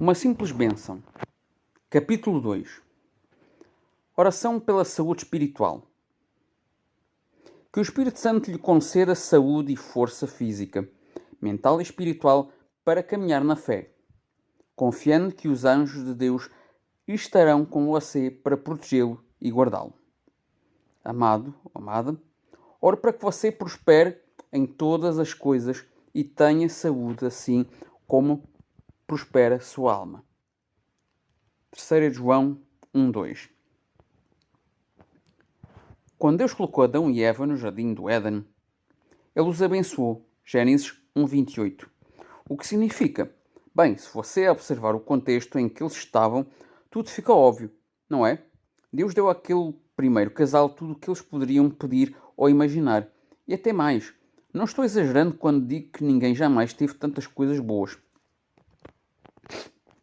Uma simples bênção. Capítulo 2. Oração pela saúde espiritual. Que o Espírito Santo lhe conceda saúde e força física, mental e espiritual para caminhar na fé, confiando que os anjos de Deus estarão com você para protegê-lo e guardá-lo. Amado, amada, oro para que você prospere em todas as coisas e tenha saúde, assim como prospera sua alma. 3 João 1:2. Quando Deus colocou Adão e Eva no jardim do Éden, Ele os abençoou. Gênesis 1:28. O que significa? Bem, se você observar o contexto em que eles estavam, tudo fica óbvio, não é? Deus deu àquele primeiro casal tudo o que eles poderiam pedir ou imaginar. E até mais. Não estou exagerando quando digo que ninguém jamais teve tantas coisas boas.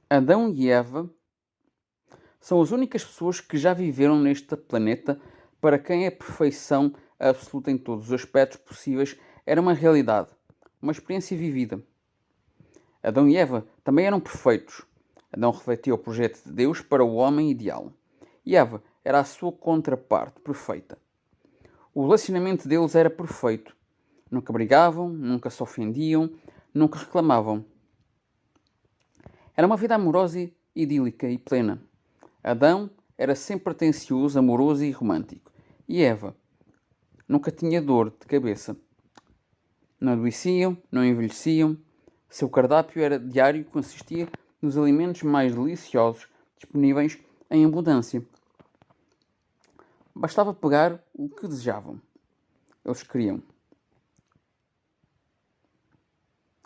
Adão e Eva são as únicas pessoas que já viveram neste planeta para quem a perfeição absoluta em todos os aspectos possíveis era uma realidade, uma experiência vivida. Adão e Eva também eram perfeitos. Adão refletia o projeto de Deus para o homem ideal. E Eva era a sua contraparte perfeita. O relacionamento deles era perfeito. Nunca brigavam, nunca se ofendiam, nunca reclamavam. Era uma vida amorosa, idílica e plena. Adão era sempre atencioso, amoroso e romântico. E Eva nunca tinha dor de cabeça. Não adoeciam, não envelheciam. Seu cardápio era diário e consistia nos alimentos mais deliciosos disponíveis em abundância. Bastava pegar o que desejavam. Eles queriam.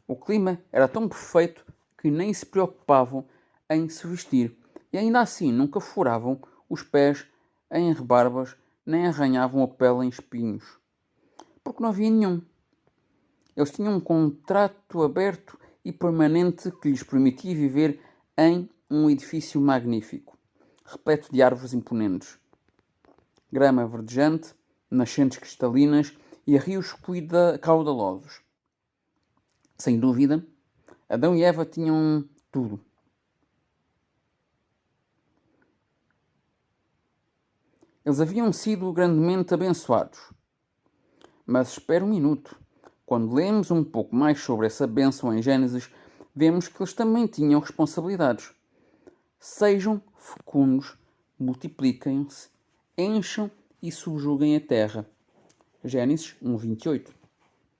O clima era tão perfeito que nem se preocupavam em se vestir. E ainda assim nunca furavam os pés em rebarbas, nem arranhavam a pele em espinhos. Porque não havia nenhum. Eles tinham um contrato aberto e permanente que lhes permitia viver em um edifício magnífico, repleto de árvores imponentes, grama verdejante, nascentes cristalinas e rios caudalosos. Sem dúvida, Adão e Eva tinham tudo. Eles haviam sido grandemente abençoados. Mas espera um minuto. Quando lemos um pouco mais sobre essa bênção em Gênesis, vemos que eles também tinham responsabilidades. Sejam fecundos, multipliquem-se, encham e subjuguem a terra. Gênesis 1:28.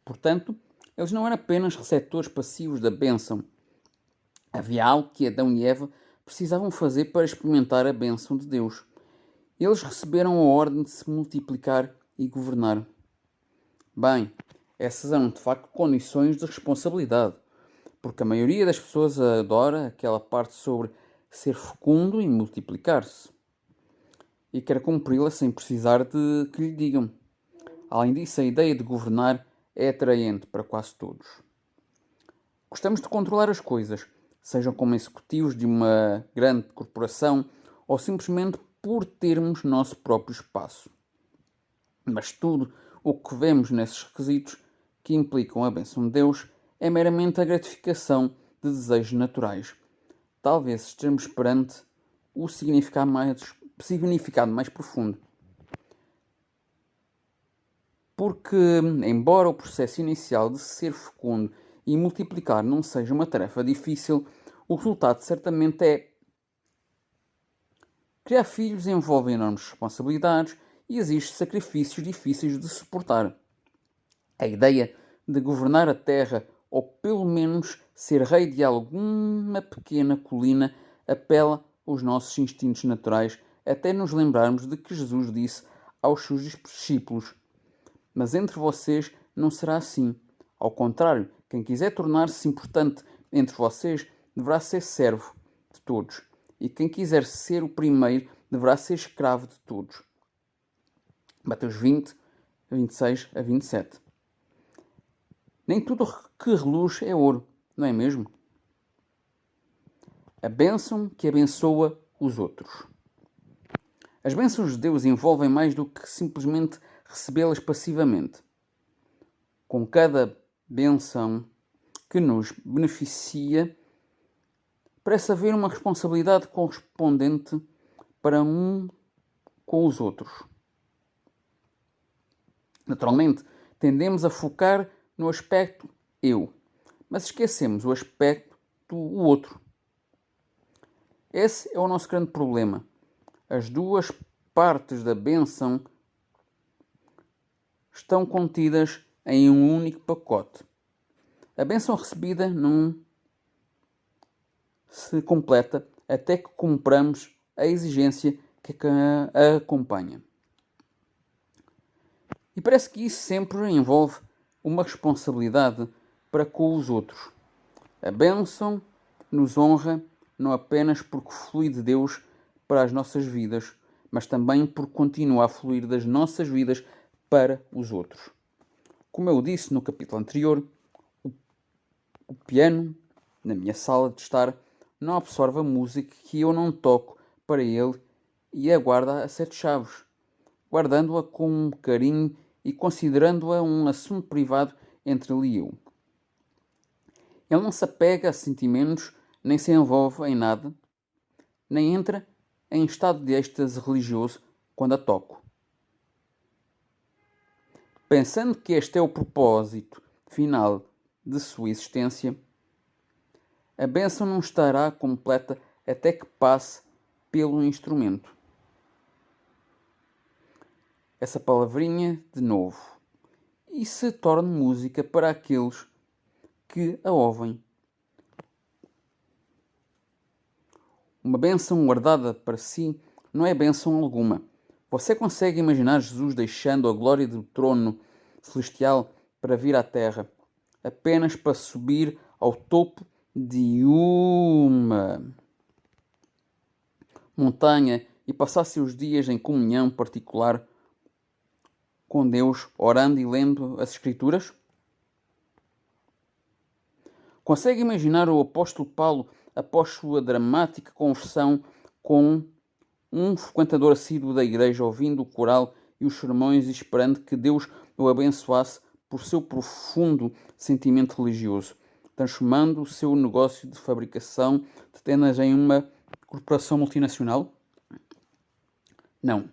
Portanto, eles não eram apenas receptores passivos da bênção. Havia algo que Adão e Eva precisavam fazer para experimentar a bênção de Deus. Eles receberam a ordem de se multiplicar e governar. Bem, essas eram de facto condições de responsabilidade, porque a maioria das pessoas adora aquela parte sobre ser fecundo e multiplicar-se, e quer cumpri-la sem precisar de que lhe digam. Além disso, a ideia de governar é atraente para quase todos. Gostamos de controlar as coisas, sejam como executivos de uma grande corporação ou simplesmente por termos nosso próprio espaço. Mas tudo o que vemos nesses requisitos que implicam a bênção de Deus é meramente a gratificação de desejos naturais. Talvez estejamos perante o significado mais profundo. Porque, embora o processo inicial de ser fecundo e multiplicar não seja uma tarefa difícil, o resultado certamente é. Criar filhos envolve enormes responsabilidades e exige sacrifícios difíceis de suportar. A ideia de governar a terra, ou pelo menos ser rei de alguma pequena colina, apela aos nossos instintos naturais, até nos lembrarmos de que Jesus disse aos seus discípulos: mas entre vocês não será assim. Ao contrário, quem quiser tornar-se importante entre vocês deverá ser servo de todos. E quem quiser ser o primeiro deverá ser escravo de todos. Mateus 20, 26-27. Nem tudo que reluz é ouro, não é mesmo? A bênção que abençoa os outros. As bênçãos de Deus envolvem mais do que simplesmente recebê-las passivamente. Com cada bênção que nos beneficia, parece haver uma responsabilidade correspondente para um com os outros. Naturalmente, tendemos a focar no aspecto eu, mas esquecemos o aspecto o outro. Esse é o nosso grande problema. As duas partes da bênção estão contidas em um único pacote. A bênção recebida não se completa até que cumpramos a exigência que a acompanha. E parece que isso sempre envolve uma responsabilidade para com os outros. A bênção nos honra não apenas porque flui de Deus para as nossas vidas, mas também porque continua a fluir das nossas vidas para os outros. Como eu disse no capítulo anterior, o piano, na minha sala de estar, não absorve a música que eu não toco para ele e a guarda a 7 chaves, guardando-a com carinho e considerando-a um assunto privado entre ele e eu. Ele não se apega a sentimentos, nem se envolve em nada, nem entra em estado de êxtase religioso quando a toco. Pensando que este é o propósito final de sua existência, a bênção não estará completa até que passe pelo instrumento. Essa palavrinha de novo. E se torne música para aqueles que a ouvem. Uma bênção guardada para si não é bênção alguma. Você consegue imaginar Jesus deixando a glória do trono celestial para vir à terra, apenas para subir ao topo de uma montanha e passar seus dias em comunhão particular com Deus, orando e lendo as Escrituras? Consegue imaginar o apóstolo Paulo, após sua dramática conversão com um frequentador assíduo da igreja, ouvindo o coral e os sermões e esperando que Deus o abençoasse por seu profundo sentimento religioso, transformando o seu negócio de fabricação de tendas em uma corporação multinacional? Não.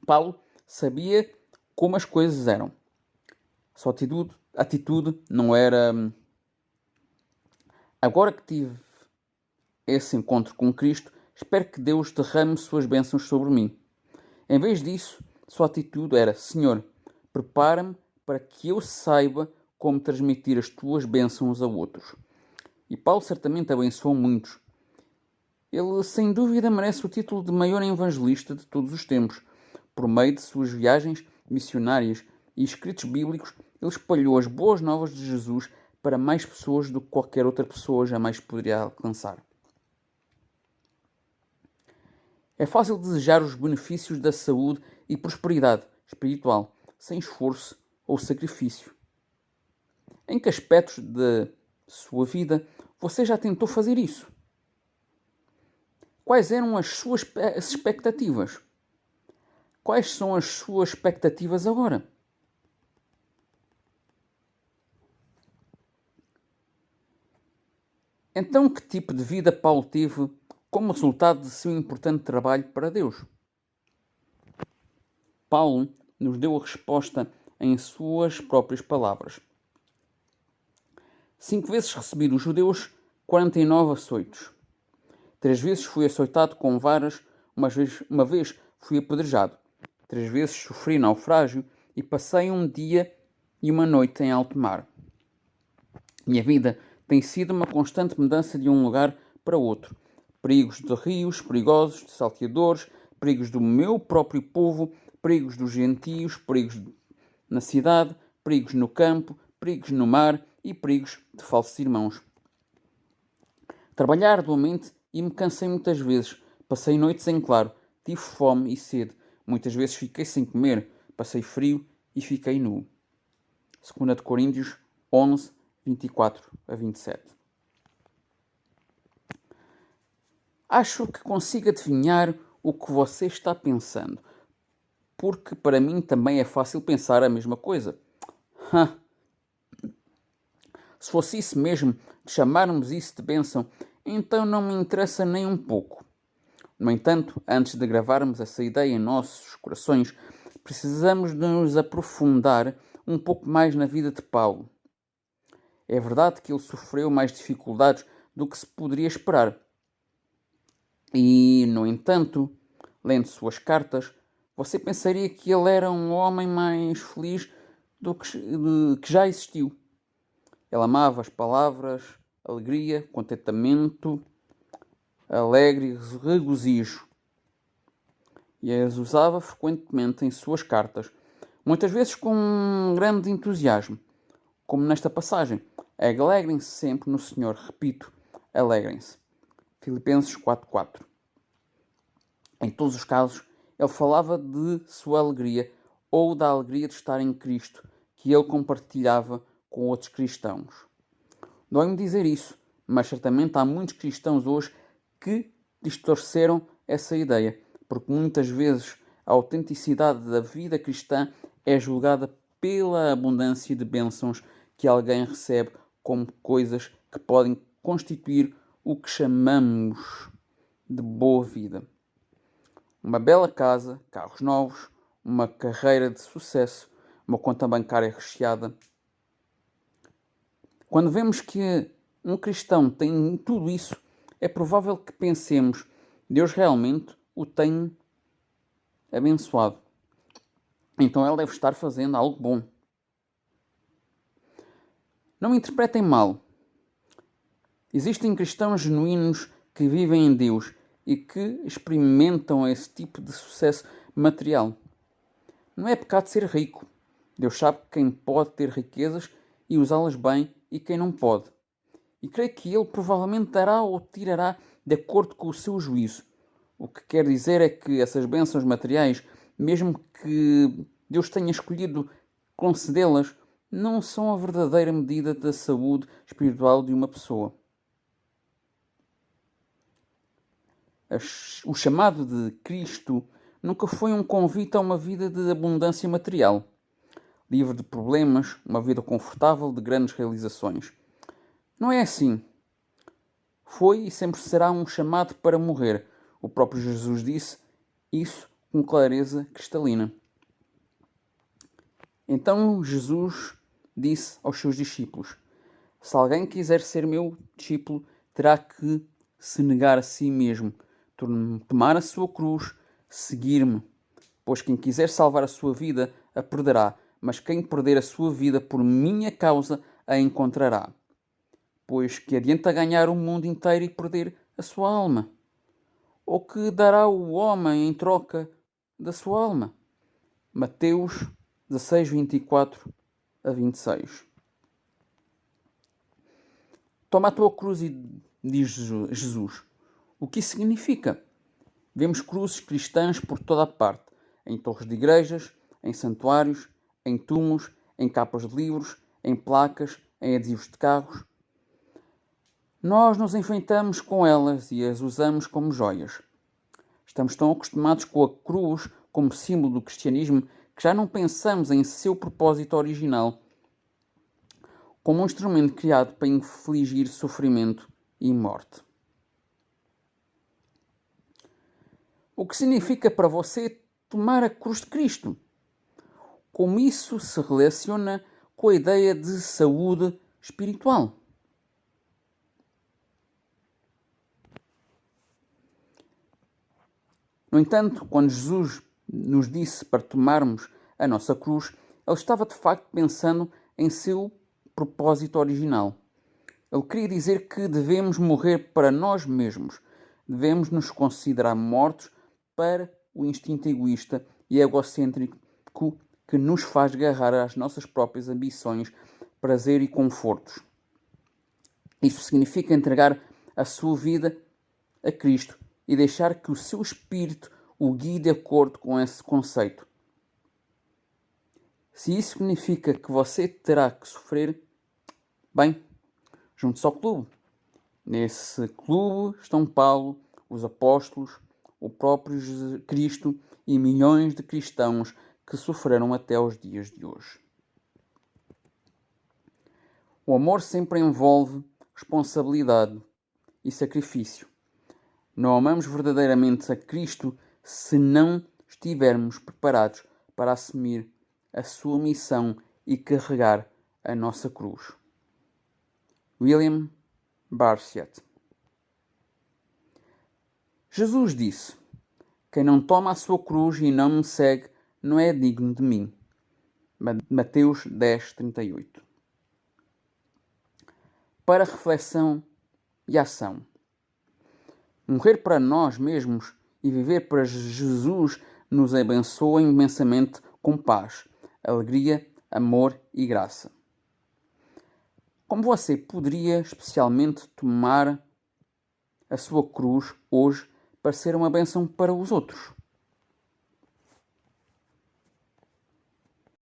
Paulo sabia como as coisas eram. Sua atitude não era: agora que tive esse encontro com Cristo, espero que Deus derrame suas bênçãos sobre mim. Em vez disso, sua atitude era: Senhor, prepara-me para que eu saiba como transmitir as tuas bênçãos a outros. E Paulo certamente abençoou muitos. Ele, sem dúvida, merece o título de maior evangelista de todos os tempos. Por meio de suas viagens missionárias e escritos bíblicos, ele espalhou as boas novas de Jesus para mais pessoas do que qualquer outra pessoa jamais poderia alcançar. É fácil desejar os benefícios da saúde e prosperidade espiritual, sem esforço ou sacrifício. Em que aspectos da sua vida você já tentou fazer isso? Quais eram as suas expectativas? Quais são as suas expectativas agora? Então, que tipo de vida Paulo teve como resultado de seu importante trabalho para Deus? Paulo nos deu a resposta em suas próprias palavras. 5 vezes recebi dos judeus 49 açoites. 3 vezes fui açoitado com varas, uma vez fui apedrejado. 3 vezes sofri naufrágio e passei um dia e uma noite em alto mar. Minha vida tem sido uma constante mudança de um lugar para outro. Perigos de rios perigosos, de salteadores, perigos do meu próprio povo, perigos dos gentios, perigos na cidade, perigos no campo, perigos no mar e perigos de falsos irmãos. Trabalhar arduamente e me cansei muitas vezes. Passei noites em claro, tive fome e sede. Muitas vezes fiquei sem comer, passei frio e fiquei nu. 2 Coríntios 11, 24 a 27. Acho que consigo adivinhar o que você está pensando, porque para mim também é fácil pensar a mesma coisa. Se fosse isso mesmo, de chamarmos isso de bênção, então não me interessa nem um pouco. No entanto, antes de gravarmos essa ideia em nossos corações, precisamos de nos aprofundar um pouco mais na vida de Paulo. É verdade que ele sofreu mais dificuldades do que se poderia esperar. E, no entanto, lendo suas cartas, você pensaria que ele era um homem mais feliz do que já existiu. Ele amava as palavras, alegria, contentamento, alegre regozijo. E as usava frequentemente em suas cartas, muitas vezes com um grande entusiasmo, como nesta passagem. Alegrem-se sempre no Senhor. Repito, alegrem-se. Filipenses 4:4. Em todos os casos, ele falava de sua alegria ou da alegria de estar em Cristo, que ele compartilhava com outros cristãos. Dói-me dizer isso, mas certamente há muitos cristãos hoje que distorceram essa ideia, porque muitas vezes a autenticidade da vida cristã é julgada pela abundância de bênçãos que alguém recebe como coisas que podem constituir o que chamamos de boa vida. Uma bela casa, carros novos, uma carreira de sucesso, uma conta bancária recheada. Quando vemos que um cristão tem tudo isso, é provável que pensemos: Deus realmente o tem abençoado. Então ele deve estar fazendo algo bom. Não me interpretem mal. Existem cristãos genuínos que vivem em Deus e que experimentam esse tipo de sucesso material. Não é pecado ser rico. Deus sabe quem pode ter riquezas e usá-las bem e quem não pode. E creio que Ele provavelmente dará ou tirará de acordo com o seu juízo. O que quer dizer é que essas bênçãos materiais, mesmo que Deus tenha escolhido concedê-las, não são a verdadeira medida da saúde espiritual de uma pessoa. O chamado de Cristo nunca foi um convite a uma vida de abundância material, livre de problemas, uma vida confortável de grandes realizações. Não é assim. Foi e sempre será um chamado para morrer. O próprio Jesus disse isso com clareza cristalina. Então Jesus disse aos seus discípulos: se alguém quiser ser meu discípulo, terá que se negar a si mesmo, tomar a sua cruz, seguir-me. Pois quem quiser salvar a sua vida, a perderá, mas quem perder a sua vida por minha causa, a encontrará. Pois que adianta ganhar o mundo inteiro e perder a sua alma? Ou que dará o homem em troca da sua alma? Mateus 16, 24 a 26. Toma a tua cruz e diz Jesus. O que isso significa? Vemos cruzes cristãs por toda a parte, em torres de igrejas, em santuários, em túmulos, em capas de livros, em placas, em adesivos de carros. Nós nos enfeitamos com elas e as usamos como joias. Estamos tão acostumados com a cruz como símbolo do cristianismo que já não pensamos em seu propósito original, como um instrumento criado para infligir sofrimento e morte. O que significa para você tomar a cruz de Cristo? Como isso se relaciona com a ideia de saúde espiritual? No entanto, quando Jesus nos disse para tomarmos a nossa cruz, ele estava de facto pensando em seu propósito original. Ele queria dizer que devemos morrer para nós mesmos, devemos nos considerar mortos para o instinto egoísta e egocêntrico que nos faz agarrar às nossas próprias ambições, prazer e confortos. Isso significa entregar a sua vida a Cristo e deixar que o seu espírito o guie de acordo com esse conceito. Se isso significa que você terá que sofrer, bem, junte-se ao clube. Nesse clube estão Paulo, os apóstolos, o próprio Cristo e milhões de cristãos que sofreram até os dias de hoje. O amor sempre envolve responsabilidade e sacrifício. Não amamos verdadeiramente a Cristo se não estivermos preparados para assumir a sua missão e carregar a nossa cruz. William Barsiat. Jesus disse: quem não toma a sua cruz e não me segue não é digno de mim. Mateus 10:38. Para reflexão e ação. Morrer para nós mesmos e viver para Jesus nos abençoa imensamente com paz, alegria, amor e graça. Como você poderia especialmente tomar a sua cruz hoje para ser uma bênção para os outros?